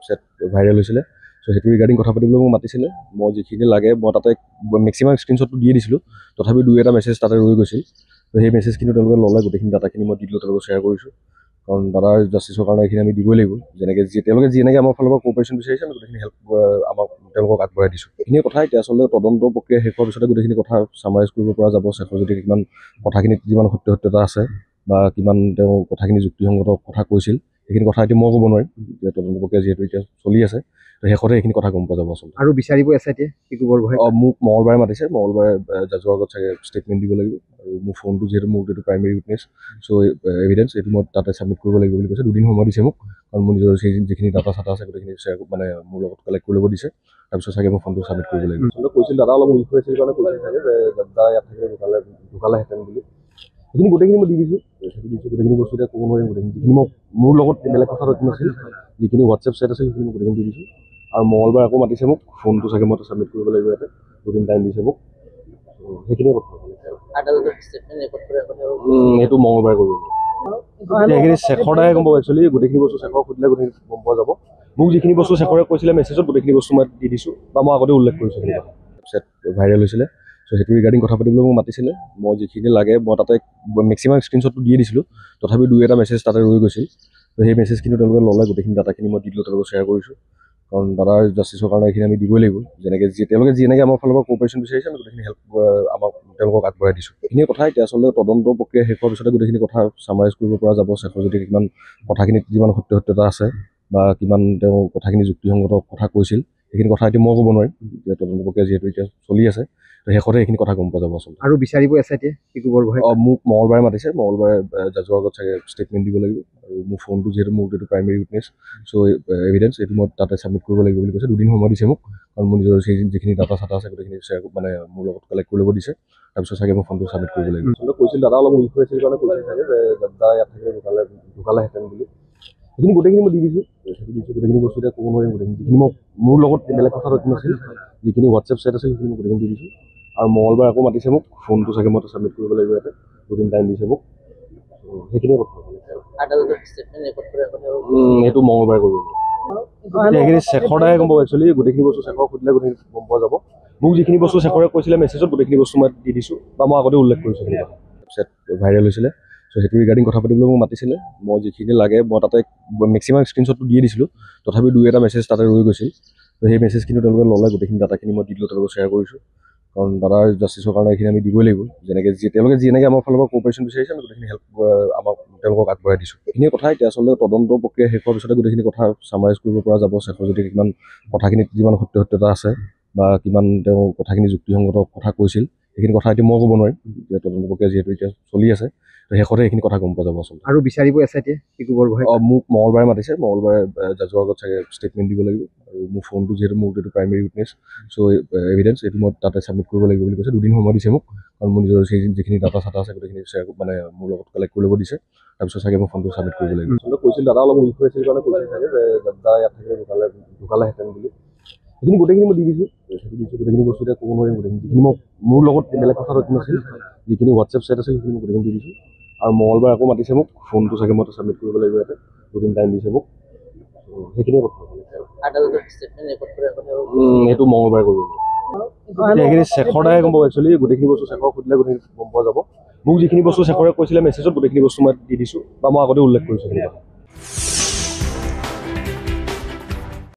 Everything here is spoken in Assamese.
ৱেবছাইট ভাইৰেল হৈছিলে। চ' সেইটো ৰিগাৰ্ডিং কথা পাতিবলৈ মোক মাতিছিলে। মই যিখিনি লাগে মই তাতে মেক্সিমাম স্ক্ৰীনশ্বটটো দিয়ে দিছিলোঁ, তথাপি 2-এটা মেছেজ তাতে ৰৈ গৈছিল। ত' সেই মেছেজখিনি তেওঁলোকে ল'লে, গোটেইখিনি ডাটাখিনি মই দি দিলোঁ, তেওঁলোকক শ্বেয়াৰ কৰিছোঁ। কাৰণ দাদাৰ জাষ্টিছৰ কাৰণে এইখিনি আমি দিবই লাগিব। যেনেকৈ তেওঁলোকে যেনেকৈ আমাৰ ফালৰ পৰা কোঅপাৰেশ্যন বিচাৰিছে, আমি গোটেইখিনি হেল্প আমাক তেওঁলোকক আগবঢ়াই দিছোঁ। এইখিনি কথা এতিয়া আচলতে তদন্ত প্ৰক্ৰিয়া শেষ হোৱাৰ পিছতে গোটেইখিনি কথা চামাৰাইজ কৰিব পৰা যাব। শেষৰ যদি কিমান কথাখিনিত যিমান সত্যতা আছে বা কিমান তেওঁ কথাখিনি যুক্তিসংগত কথা কৈছিল, সেইখিনি কথা এতিয়া মই ক'ব নোৱাৰিম। এতিয়া তদন্ত প্ৰক্ৰিয়া যিহেতু এতিয়া চলি আছে, তো শেষতে এইখিনি কথা গম পোৱা যাব আচলতে। আৰু বিচাৰিব এছআইটিয়ে পিকু বৰগোহাঁই? মোক মঙলবাৰে মাতিছে, মঙলবাৰে জাজৰ আগত চাগে ষ্টেটমেণ্ট দিব লাগিব। আৰু মোৰ ফোনটো যিহেতু মোৰ এইটো প্ৰাইমেৰী উইটনেছ, চ' এভিডেঞ্চ এইটো মই তাতে ছাবমিট কৰিব লাগিব বুলি কৈছে। 2 দিন সময় দিছে মোক, কাৰণ মোৰ নিজৰ যিখিনি ডাটা চাটা আছে গোটেইখিনি মানে মোৰ লগত কালেক্ট কৰি ল'ব দিছে। তাৰপিছত চাগে মই ফোনটো ছাবমিট কৰিব লাগিব। আচলতে কৈছিল দাদা অলপ উইক হৈ আছিল কাৰণে কৈছিল চাগে যে দাদা ইয়াত থাকিলে ঢুকালেহেঁতেন বুলি। সেইখিনি গোটেইখিনি মই দি দিছোঁ। গোটেইখিনি বস্তু এতিয়া ক'ব নোৱাৰিম। গোটেইখিনি যিখিনি মোৰ লগত বেলেগ কথা ৰখি নাছিল, যিখিনি হোৱাটছএপ চেট আছিল সেইখিনি মই গোটেইখিনি দি দিছোঁ। আৰু মঙলবাৰে আকৌ মাতিছে মোক, ফোনটো চাগে মই ছাবমিট কৰিব লাগিব ইয়াতে। 2 দিন টাইম দিছে মোক। সেইখিনিয়ে কথা সেইটো মঙলবাৰে কৰিব। সেইখিনি শেষৰ দাহে গম পাব। একচুৱেলি গোটেইখিনি বস্তু শেষৰ সুধিলে গোটেইখিনি গম পোৱা যাব। মোক যিখিনি বস্তু শেষৰে কৈছিলে মেছেজত, গোটেইখিনি বস্তু মই দি দিছোঁ বা মই আগতে উল্লেখ কৰিছোঁ। ৱেবছাইট ভাইৰেল হৈছিলে। চ' সেইটো ৰিগাৰ্ডিং কথা পাতিবলৈ মোক মাতিছিলে। মই যিখিনি লাগে মই তাতে মেক্সিমাম স্ক্ৰীনশ্বটটো দিয়ে দিছিলোঁ, তথাপি 2-এটা মেছেজ তাতে ৰৈ গৈছিল। ত' সেই মেছেজখিনি তেওঁলোকে ল'লে, গোটেইখিনি ডাটাখিনি মই দি দিলোঁ, তেওঁলোকক শ্বেয়াৰ কৰিছোঁ। কাৰণ দাদাৰ জাষ্টিছৰ কাৰণে এইখিনি আমি দিবই লাগিব। তেওঁলোকে যেনেকৈ আমাৰ ফালৰ পৰা কোঅপাৰেশ্যন বিচাৰিছে, আমি গোটেইখিনি হেল্প আমাক তেওঁলোকক আগবঢ়াই দিছোঁ। এইখিনি কথা এতিয়া আচলতে তদন্ত প্ৰক্ৰিয়া শেষ হোৱাৰ পিছতে গোটেইখিনি কথা চামাৰাইজ কৰিব পৰা যাব। শেষৰ যদি কিমান কথাখিনিত যিমান সত্যতা আছে বা কিমান তেওঁ কথাখিনি যুক্তিসংগত কথা কৈছিল, সেইখিনি কথা এতিয়া মই ক'ব নোৱাৰিম। এতিয়া তদন্ত প্ৰক্ৰিয়া যিহেতু এতিয়া চলি আছে, তো শেষতে এইখিনি কথা গম পোৱা যাব আচলতে। আৰু বিচাৰিব এছআইটিয়ে পিকু বৰগোহাঁই? মোক মঙলবাৰে মাতিছে, মঙলবাৰে জাজৰ আগত চাগে ষ্টেটমেণ্ট দিব লাগিব। আৰু মোৰ ফোনটো যিহেতু মোৰ এইটো প্ৰাইমেৰী উইটনেছ, চ' এভিডেঞ্চ এইটো মই তাতে ছাবমিট কৰিব লাগিব বুলি কৈছে। 2 দিন সময় দিছে মোক, কাৰণ মোৰ নিজৰ যিখিনি ডাটা চাটা আছে গোটেইখিনি মানে মোৰ লগত কালেক্ট কৰি ল'ব দিছে। তাৰপিছত চাগে মই ফোনটো ছাবমিট কৰিব লাগিব। আচলতে কৈছিল দাদা অলপ উইক হৈ আছিল কাৰণে কৈছিল চাগে যে দাদা ইয়াত থাকিলে ঢুকালেহেঁতেন বুলি। সেইখিনি গোটেইখিনি মই দি দিছোঁ। গোটেইখিনি বস্তু এতিয়া ক'ব নোৱাৰিম। গোটেইখিনি যিখিনি মোৰ লগত বেলেগ কথা ৰখি নাছিল, যিখিনি হোৱাটছএপ চেট আছিল সেইখিনি মই গোটেইখিনি দি দিছোঁ। আৰু মঙলবাৰে আকৌ মাতিছে মোক, ফোনটো চাগে মই ছাবমিট কৰিব লাগিব ইয়াতে। 2 দিন টাইম দিছে মোক। সেইখিনিয়ে কথা। সেইটো মঙলবাৰে কৰিব। সেইখিনি শেষৰ দাহে গম পাব। একচুৱেলি গোটেইখিনি বস্তু শেষৰ সুধিলে গোটেইখিনি গম পোৱা যাব। মোক যিখিনি বস্তু শেষৰে কৈছিলে মেছেজত, গোটেইখিনি বস্তু মই দি দিছোঁ বা মই আগতে উল্লেখ কৰিছোঁ। ৱেবছাইট ভাইৰেল হৈছিলে। চ' সেইটো ৰিগাৰ্ডিং কথা পাতিবলৈ মোক মাতিছিলে। মই যিখিনি লাগে মই তাতে মেক্সিমাম স্ক্ৰীনশ্বটটো দিয়ে দিছিলোঁ, তথাপি 2-এটা মেছেজ তাতে ৰৈ গৈছিল। ত' সেই মেছেজখিনি তেওঁলোকে ল'লে, গোটেইখিনি ডাটাখিনি মই দি দিলোঁ, তেওঁলোকক শ্বেয়াৰ কৰিছোঁ। কাৰণ দাদাৰ জাষ্টিছৰ কাৰণে এইখিনি আমি দিবই লাগিব। তেওঁলোকে যেনেকৈ আমাৰ ফালৰ পৰা কোঅপাৰেশ্যন বিচাৰিছে, আমি গোটেইখিনি হেল্প আমাক তেওঁলোকক আগবঢ়াই দিছোঁ। এইখিনি কথা এতিয়া আচলতে তদন্ত প্ৰক্ৰিয়া শেষ হোৱাৰ পিছতে গোটেইখিনি কথা চামাৰাইজ কৰিব পৰা যাব। শেষৰ যদি কিমান কথাখিনিত যিমান সত্যতা আছে বা কিমান তেওঁ কথাখিনি যুক্তিসংগত কথা কৈছিল, সেইখিনি কথা এতিয়া মই ক'ব নোৱাৰিম। এতিয়া তদন্ত প্ৰক্ৰিয়া যিহেতু এতিয়া চলি আছে, তো শেষতে এইখিনি কথা গম পোৱা যাব আচলতে। আৰু বিচাৰিব এছআইটিয়ে পিকু বৰগোহাঁই? মোক মঙলবাৰে মাতিছে, মঙলবাৰে জাজৰ আগত চাগে ষ্টেটমেণ্ট দিব লাগিব। আৰু মোৰ ফোনটো যিহেতু মোৰ এইটো প্ৰাইমেৰী উইটনেছ, চ' এভিডেঞ্চ এইটো মই তাতে ছাবমিট কৰিব লাগিব বুলি কৈছে। 2 দিন সময় দিছে মোক, কাৰণ মোৰ নিজৰ যিখিনি ডাটা চাটা আছে গোটেইখিনি মানে মোৰ লগত কালেক্ট কৰি ল'ব দিছে। তাৰপিছত চাগে মই ফোনটো ছাবমিট কৰিব লাগিব। আচলতে কৈছিল দাদা অলপ উইক হৈ আছিল কাৰণে কৈছিল চাগে যে দাদা ইয়াত থাকিলে ঢুকালেহেঁতেন বুলি। সেইখিনি গোটেইখিনি মই দি দিছোঁ। গোটেইখিনি বস্তু এতিয়া ক'ব নোৱাৰিম। গোটেইখিনি যিখিনি মোৰ লগত বেলেগ কথা ৰখি নাছিল, যিখিনি হোৱাটছএপ চেট আছিল সেইখিনি মই গোটেইখিনি দি দিছোঁ। আৰু মঙলবাৰে আকৌ মাতিছে মোক, ফোনটো চাগে মই ছাবমিট কৰিব লাগিব ইয়াতে। 2 দিন টাইম দিছে মোক। সেইখিনিয়ে কথা। সেইটো মঙলবাৰে কৰিব। সেইখিনি শেষৰ দাহে গম পাব। একচুৱেলি গোটেইখিনি বস্তু শেষৰ সুধিলে গোটেইখিনি গম পোৱা যাব। মোক যিখিনি বস্তু শেষৰে কৈছিলে মেছেজত, গোটেইখিনি বস্তু মই দি দিছোঁ বা মই আগতে উল্লেখ কৰিছোঁ।